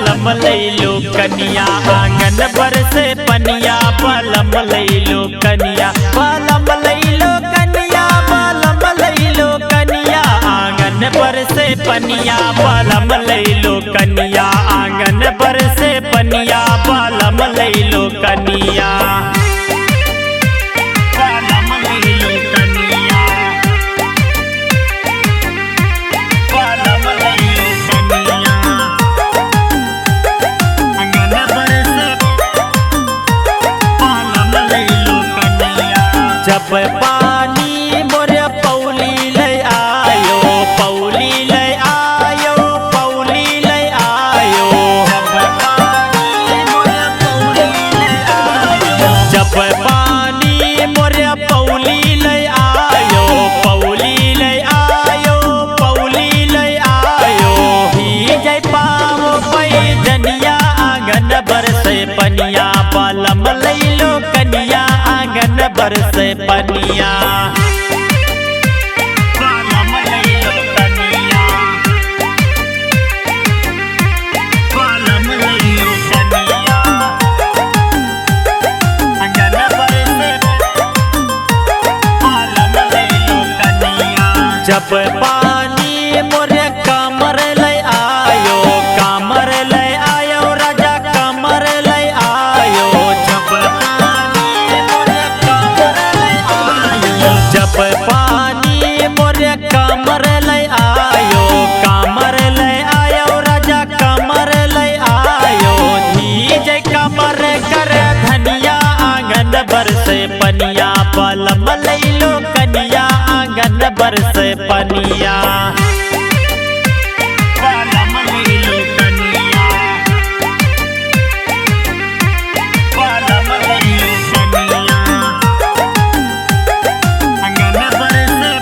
बलम लैलो कनिया आंगन बर से पनिया बलम लैलो कनिया बलम लैलो कनिया बलम लैलो कनिया आंगन बर से पनिया बलम लैलो कनिया आंगन बर से पनिया बलम लैलो कनिया बलम लैलो कनिया बलम लैलो कनिया आंगन बर से बलम लैलो कनिया जब पानी मोरे पौली ले आयो पौली ले आयो पौली ले आयो जब पानी मोरे पौली ले आयो पौली ले आयो पौली ले आयो ही जय पाओ पैजनिया आंगन बर से पनिया बलम लैलो कनिया आंगन बर से पनिया बलम लैलो कनिया बलम लैलो कनिया आंगन बर से बलम लैलो कनिया जब पानी मोरे कमर ले आयो कमर ले आयो राजा कमर ले आयो जब पानी मोरे कमर ले आयो जब पानी मोरे कमर ले आयो कमर ले आयो राजा कमर ले आयो जय कमर कर धनिया आंगन बर से पनिया बलम लैलो कनिया आंगन बर से पनिया बलम लैलो कनिया बलम लैलो कनिया आंगन बर से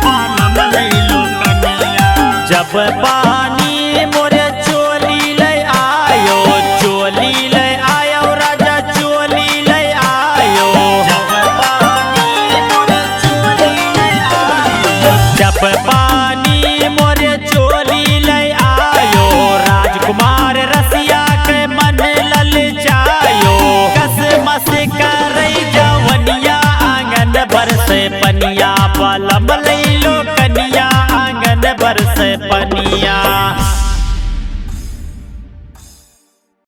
बलम लैलो कनिया जब पानी मोरे चोली ले आयो चोली ले आयो राजा चोली ले आयो जब पानी मोरे चोली ले आयो जब पानी मोरे चोली ले आयो राजकुमार रसिया के मन ललचायो कसमस करई जवनिया आंगन बर से पनिया बलम लैलो कनिया आंगन बर से पनिया।